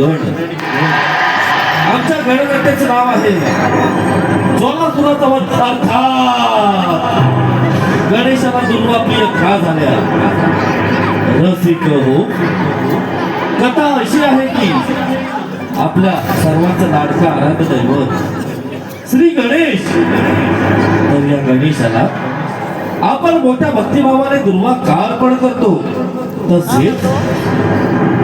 आमच्या गणनाट्याचे नाव आहे जोलासुराचा वध अर्थात गणेशाला दुर्वाप्रिय का झाल्या. रसिक हो, कथा अशी आहे की आपल्या सर्वांचं लाडका आराध्य दैवत श्री गणेश, तर या गणेशाला आपण मोठ्या भक्तिभावाने दुर्वा का अर्पण करतो, तसेच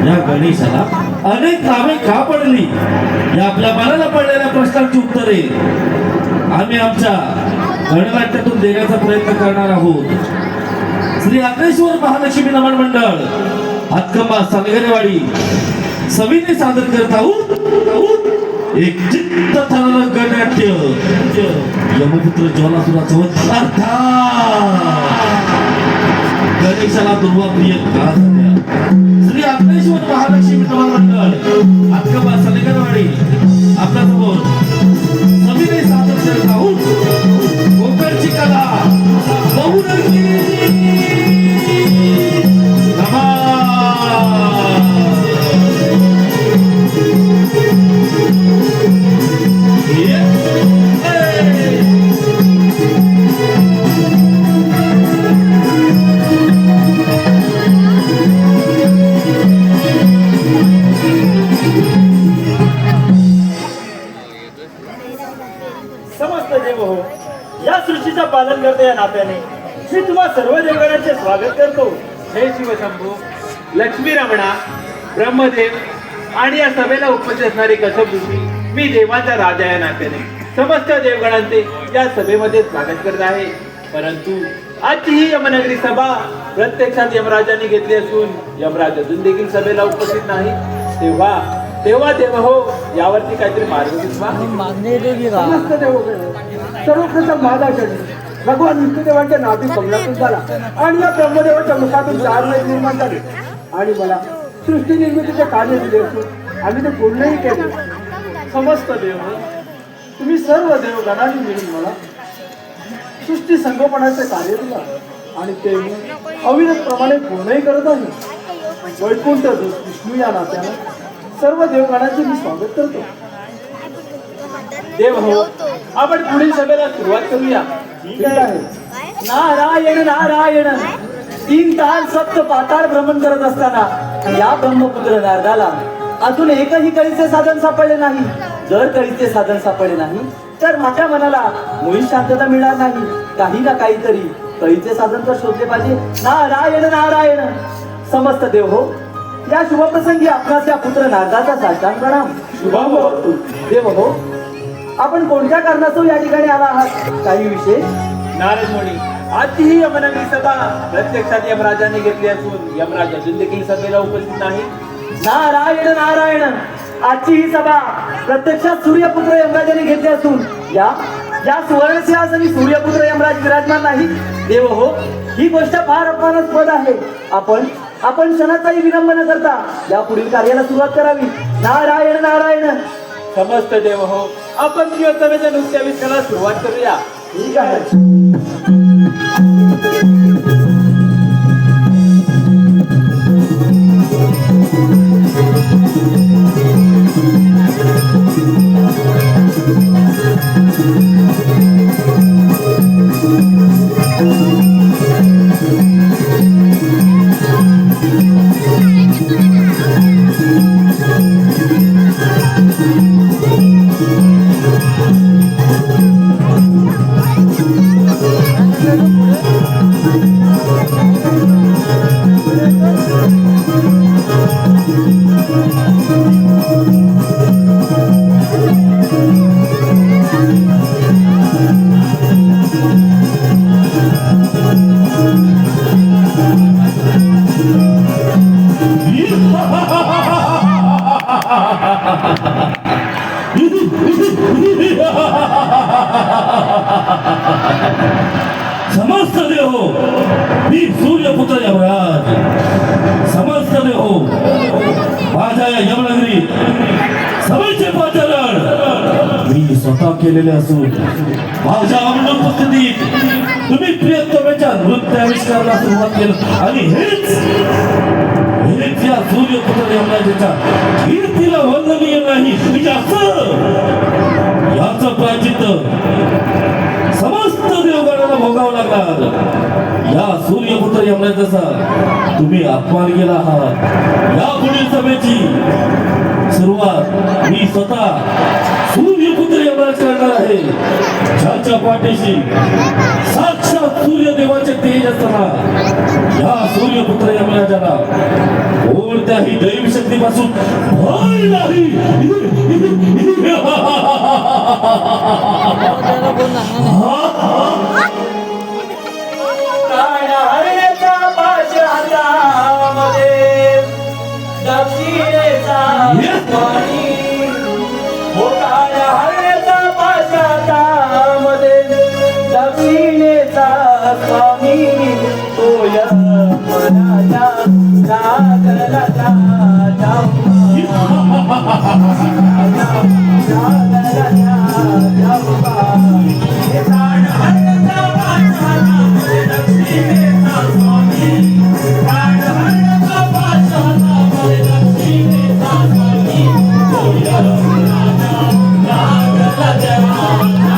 या गणेशाला अनेक नावे का पडली या आपल्या मनाला पडलेल्या प्रश्नांची उत्तरे आम्ही आमच्या गणनाट्यातून देण्याचा प्रयत्न करणार आहोत. श्री अग्नेश्वर महालक्ष्मी नमन मंडळ हातकंबा सालगरेवाडी सविने सादर करत आहोत एक चित्त थरलं गणनाट्य यमपुत्र ज्वालासुराचं वध अर्थात गणेशाला दुर्वाप्रिय का झाल्या. श्री अग्नेश्वर महालक्ष्मी नमन मंडळ हातकंबा सालगरेवाडी आपल्या समोर सविने सादर करत आहोत कोकणची कला बहुरंगी पालन करते या नात्याने मी तुम्हा सर्व देवगणांचे स्वागत करतो. हे शिवशंभू, लक्ष्मी रमणा, ब्रह्मदेव आणि या सभेला उपस्थित असणारे कश्यप ऋषी, मी देवाचा राजा या नात्याने समस्त देवगणांचे या सभेमध्ये स्वागत करत आहे. परंतु आजची ही यमनगरी सभा प्रत्यक्षात यमराजांनी घेतली असून यमराज अजून देखील सभेला उपस्थित नाही. तेव्हा देव हो, यावरती काहीतरी मार्ग दिसवा. समस्त देवगण सर्वप्रथम महादाचरणी भगवान विष्णुदेवांच्या नाभी कमलातून झाला आणि या ब्रह्मदेवाच्या मुखातून 4 महिने निर्माण झाले आणि मला सृष्टी निर्मितीचे कार्य दिले असून आम्ही ते पूर्णही केले. समस्त देव, तुम्ही सर्व देवगणांनी मिळून मला सृष्टी संगोपनाचे कार्य दिला आणि ते मी अविरत प्रमाणे पूर्णही करत आहे. वैकुंठ विष्णू या नात्याने सर्व देवगणांचे मी स्वागत करतो. देव हो, आपण पुढील सभेला सुरुवात करूया. ठीक आहे. नारायण नारायण 3 ताल सप्त पाताळ भ्रमण करत असताना या ब्रह्मपुत्र नारदाला अजून एकही कळीचे साधन सापडले नाही. जर कळीचे साधन सापडले नाही तर माझ्या मनाला मुळीच शांतता मिळणार नाही. काही ना काहीतरी कळीचे साधन तर शोधले पाहिजे. नारायण नारायण. समस्त देव हो, या शुभप्रसंगी आपणास या पुत्र नारदाचा साष्टांग प्रणाम. शुभम देव हो, आपण कोणत्या कारणास्तव या ठिकाणी आला आहात? काही विशेष? नारद मुनी, आजची ही यमनगरी सभा प्रत्यक्षात यमराजाने घेतली असून यमराज अजून देखील सभेला उपस्थित नाही. नारायण नारायण. आजची ही सभा प्रत्यक्षात सूर्यपुत्र यमराजाने घेतली असून या सुवर्ण सिंहासनी सूर्यपुत्र यमराज विराजमान नाही. देव हो, ही गोष्ट फार अपमानास्पद आहे. आपण क्षणाचाही विलंब न करता या पुढील कार्याला सुरुवात करावी. नारायण नारायण. समस्त देव हो, आपण सभेच्या नृत्याविष्काराला सुरुवात करूया. ठीक आहे. समस्त देव हो, मी सूर्यपुत्र यमराज. समस्त देव हो, माझ्या या यमनगरी सभेचे पाचारण मी स्वतः केलेले असून माझ्या अनुपस्थितीत तुम्ही प्रियतमेच्या नृत्याविष्काराला सुरुवात केलं आणि हेच हेच या सूर्यपुत्र यमराजाच्या कीर्तीला वंदनीय नाही म्हणजे असं याचं प्राचित्य समस्त देवगणाला भोगावं लागणार. या सूर्यपुत्र यमराजाचा तुम्ही अपमान केला आहात. या पुढील सभेची सुरुवात मी स्वतः सूर्यपुत्र यमराज करणार आहे, ज्याच्या पाठीशी साक्षात सूर्यदेवाचे तेज असताना या सूर्यपुत्र यमराजाला कोणत्याही दैवी शक्तीपासून भय नाही. काळ्या हरण्याचा पाश हातामध्ये, दक्षिणेचा स्वामी. हो काळ्या हरण्याचा पाश हातामध्ये, दक्षिणेचा स्वामी. तो यमराजा नागराजा जांभा. नागराजा जांभा. हे काळ्या हरण्याचा पाश हातामध्ये, दक्षिणेचा स्वामी. काळ्या हरण्याचा पाश हातामध्ये, दक्षिणेचा स्वामी. तो यमराजा नागराजा जांभा.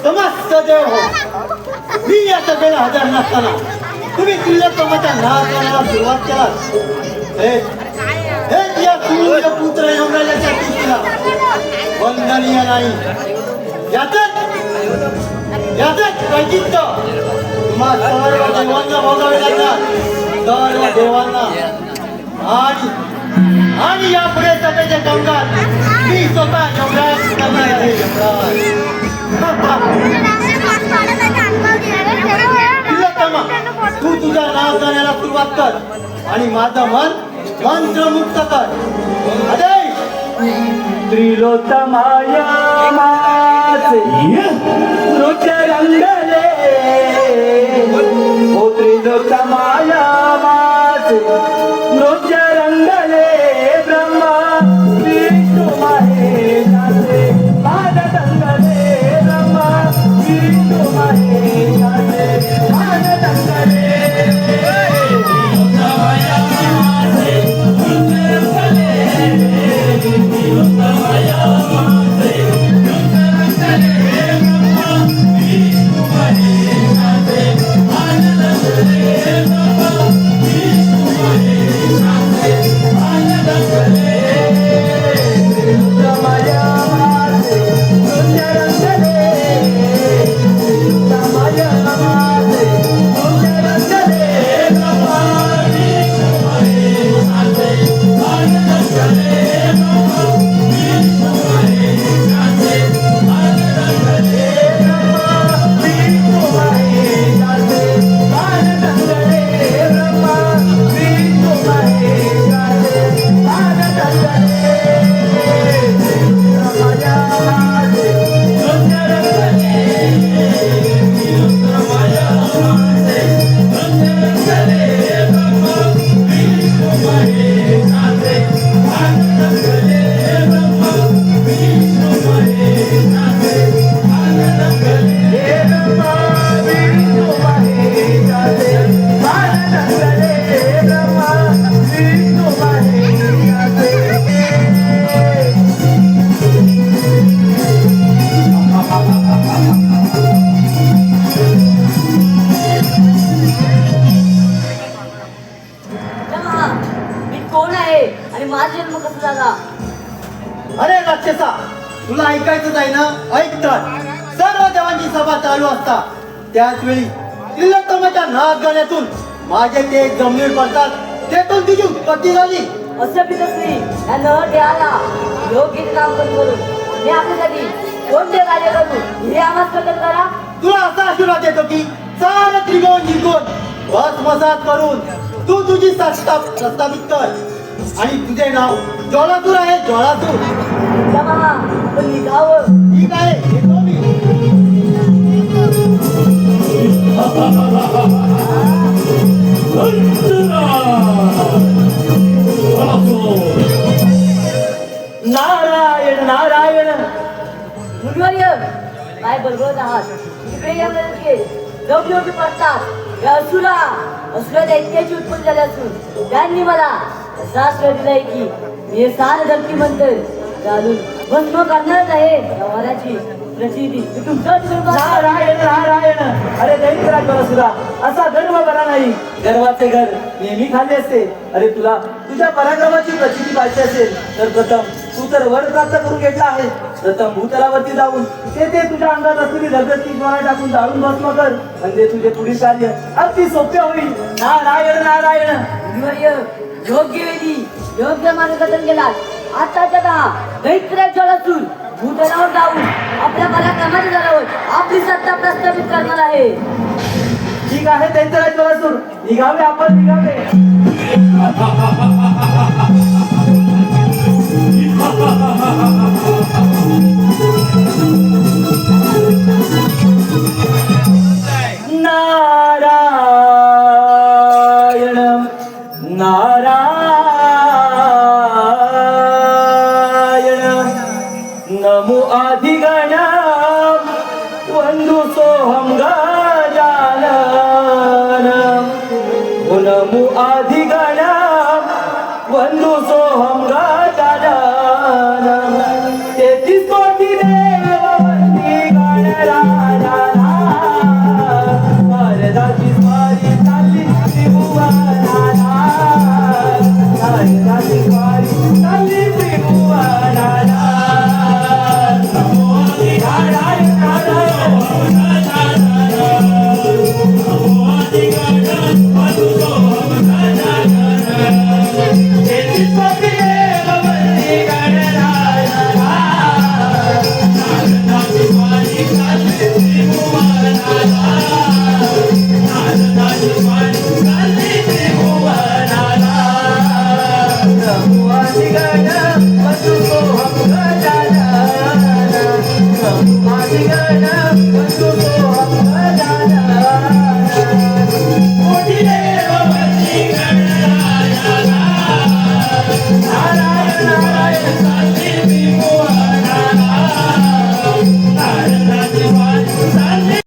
समस्त देव हो, मी या सभेला हजर नसताना तुम्ही त्रिलोत्तमाच्या नावाला सुरुवात केला. हेच या सूर्यपुत्र यमराजाच्या कीर्तीला वंदनीय नाही. याचंच वैचित्य तुम्हा सर्व देवांना भोगावे लागणार. सर्व देवांना आणि यापुढे सभेचे कामकाज मी स्वतः यमराज करणार आहे. तिलोत्तमा, तू तुझ्या नाव जाण्याला सुरुवात कर आणि माझं मन मंत्रमुक्त कर. आदेश. त्रिलोत्तमाया माझे नृत्य रंगले. ओ त्रिलोत्तमाया माझे नृत्य रंगले. ब्रह्मा विष्णू महेशाचे पाद रंगले. ब्रह्मा विष्णू महेशाचे पाद रंगले. त्रिलोत्तमाया माझे नृत्य रंगले. त्रिलोत्तमाया माझे नृत्य रंगले. ब्रह्मा विष्णू महेशाचे पाद रंगले. ब्रह्मा विष्णू महेशाचे पाद रंगले. त्रिलोत्तमाया माझे नृत्य रंगले. त्रिलोत्तमाया माझे नृत्य रंगले. ब्रह्मा विष्णू महेशाचे पाद रंगले. ब्रह्मा विष्णू महेशाचे पाद रंगले. ब्रह्मा विष्णू महेशाचे पाद रंगले. ब्रह्मा विष्णू महेशाचे पाद रंगले. त्रिलोत्तमाया माझे नृत्य रंगले. त्रिलोत्तमाया माझे नृत्य रंगले. ब्रह्मा विष्णू महेशाचे पाद रंगले. ब्रह्मा विष्णू महेशाचे पाद रंगले. ब्रह्मा विष्णू महेशाचे पाद रंगले. ब्रह्मा विष्णू महेशाचे. मी कोण आहे आणि माझा जन्म कसा झाला? अरे राक्षसा, तुला ऐकायचंच आहे ना? ऐकतात. सर्व देवांची सभा चालू असता त्याच वेळी त्रिलोत्तमाच्या नाक गळ्यातून माझे ते जमिनीवर पडतात. तेथून तुझी उत्पत्ती झाली. असं पितश्री या नळ देहाला योग्य ते काम करून मी आपल्यासाठी कोणते कार्य करू हे आवाज कटक करा. तुला असा आशीर्वाद देतो की सारं त्रिभुवन जिंकून भस्मसात करून तू तुझी सत्ता प्रस्थापित कर. आणि तुझे नाव ज्वालासूर आहे. ज्वालासूर. जमा पण निघावं. ठीक आहे, येतो मी. नारायण नारायण. मुनिवर्य काय बरोबर आहात. तिकडे या नदीचे योग्य पडतात. या असुरा दैत्याची उत्पत्ती झाली असून त्यांनी मला असा आश्रय दिलाय की मी सार धरती म्हणतोय घालून भस्म करणारच आहे. या वराची प्रसिद्धी नारायण नारायण. अरे दैत्यराज बरसुरा असा गर्व बरा नाही. गर्वाचे घर नेहमी खाली असते. अरे तुला तुझ्या पराक्रमाची प्रचिती पाहिजे असेल तर प्रथम तू तर वर प्राप्त करून घेतला आहे. प्रथम भूतलावरती जाऊन तेथे तुझ्या अंगात असलेली धगधगती ज्वाला टाकून जाळून भस्म कर. म्हणजे तुझे पुढील कार्य अगदी सोपे होईल. नारायण नारायण. मुनिवर्य योग्य वेळी योग्य मार्गदर्शन केलात. आताच्या दैत्याच्या ज्वालासूर भूतलावर जाऊन आपल्या पराक्रमाच्या जोरावर आपली सत्ता प्रस्थापित करणार आहे. ठीक आहे दैत्यराज बरसुर. निघावे आपण निघावे. नारायण नारायण. नमो आदिगण वंदु सोहम गजानन. नमो